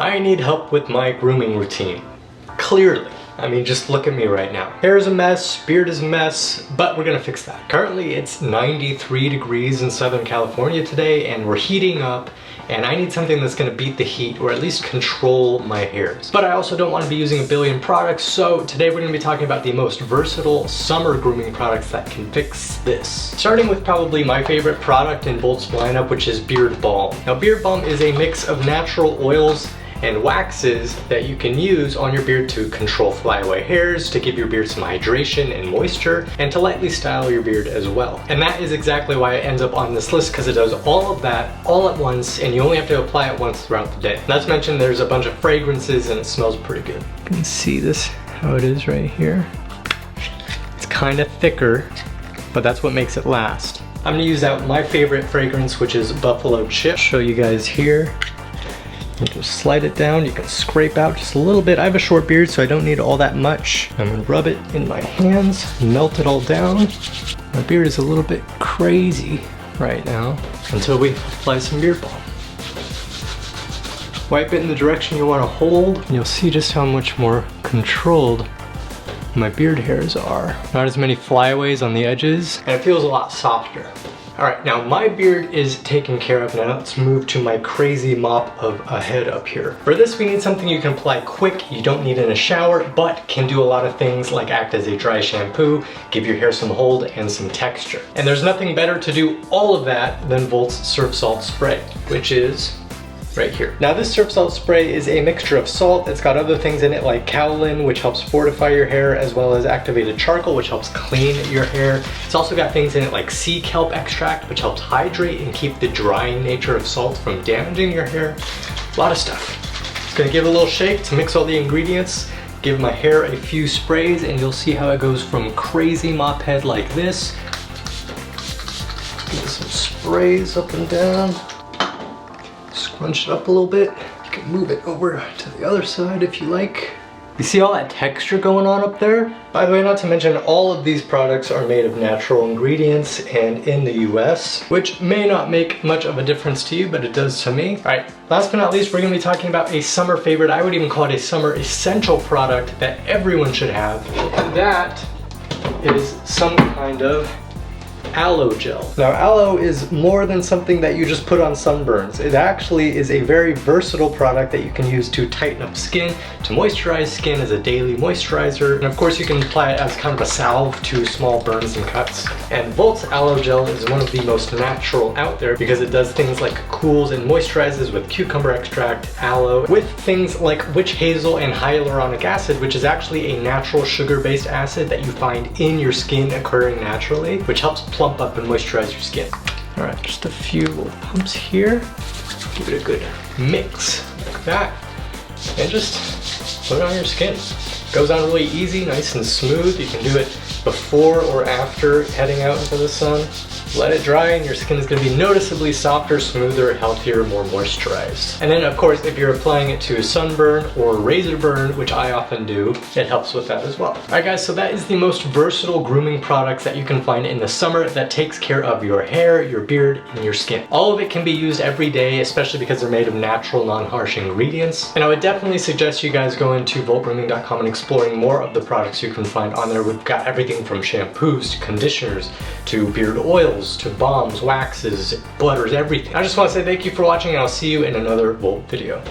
I need help with my grooming routine. Clearly. I mean, just look at me right now. Hair is a mess, beard is a mess, but we're gonna fix that. Currently, it's 93 degrees in Southern California today, and we're heating up, and I need something that's gonna beat the heat, or at least control my hairs. But I also don't wanna be using a billion products, so today we're gonna be talking about the most versatile summer grooming products that can fix this. Starting with probably my favorite product in Volt's lineup, which is Beard Balm. Now, Beard Balm is a mix of natural oils and waxes that you can use on your beard to control flyaway hairs, to give your beard some hydration and moisture, and to lightly style your beard as well. And that is exactly why it ends up on this list, because it does all of that all at once, and you only have to apply it once throughout the day. Not to mention there's a bunch of fragrances and it smells pretty good. You can see this, how it is right here. It's kind of thicker, but that's what makes it last. I'm gonna use out my favorite fragrance, which is Buffalo Chip. Show you guys here. You just slide it down, you can scrape out just a little bit. I have a short beard, so I don't need all that much. I'm gonna rub it in my hands, melt it all down. My beard is a little bit crazy right now until we apply some beard balm. Wipe it in the direction you wanna hold, and you'll see just how much more controlled my beard hairs are. Not as many flyaways on the edges, and it feels a lot softer. All right, now my beard is taken care of. Now let's move to my crazy mop of a head up here. For this, we need something you can apply quick, you don't need in a shower, but can do a lot of things like act as a dry shampoo, give your hair some hold and some texture. And there's nothing better to do all of that than Volt's Surf Salt Spray, which is right here. Now this surf salt spray is a mixture of salt. It's got other things in it like kaolin, which helps fortify your hair, as well as activated charcoal, which helps clean your hair. It's also got things in it like sea kelp extract, which helps hydrate and keep the drying nature of salt from damaging your hair. A lot of stuff. Just gonna give it a little shake to mix all the ingredients, give my hair a few sprays, and you'll see how it goes from crazy mop head like this. Give it some sprays up and down. Scrunch it up a little bit. You can move it over to the other side if you like. You see all that texture going on up there? By the way, not to mention all of these products are made of natural ingredients and in the US, which may not make much of a difference to you, but it does to me. All right, last but not least, we're gonna be talking about a summer favorite. I would even call it a summer essential product that everyone should have. And that is some kind of aloe gel. Now, aloe is more than something that you just put on sunburns. It actually is a very versatile product that you can use to tighten up skin, to moisturize skin as a daily moisturizer, and of course you can apply it as kind of a salve to small burns and cuts. And Volt's aloe gel is one of the most natural out there because it does things like cools and moisturizes with cucumber extract, aloe, with things like witch hazel and hyaluronic acid, which is actually a natural sugar-based acid that you find in your skin occurring naturally, which helps plump up and moisturize your skin. All right, just a few little pumps here. Give it a good mix like that, and just put it on your skin. It goes on really easy, nice and smooth. You can do it before or after heading out into the sun. Let it dry and your skin is going to be noticeably softer, smoother, healthier, more moisturized. And then of course, if you're applying it to a sunburn or razor burn, which I often do, it helps with that as well. All right guys, so that is the most versatile grooming products that you can find in the summer that takes care of your hair, your beard, and your skin. All of it can be used every day, especially because they're made of natural, non-harsh ingredients. And I would definitely suggest you guys go into voltgrooming.com and exploring more of the products you can find on there. We've got everything from shampoos to conditioners to beard oils to balms, waxes, butters, everything. I just want to say thank you for watching, and I'll see you in another Volt video.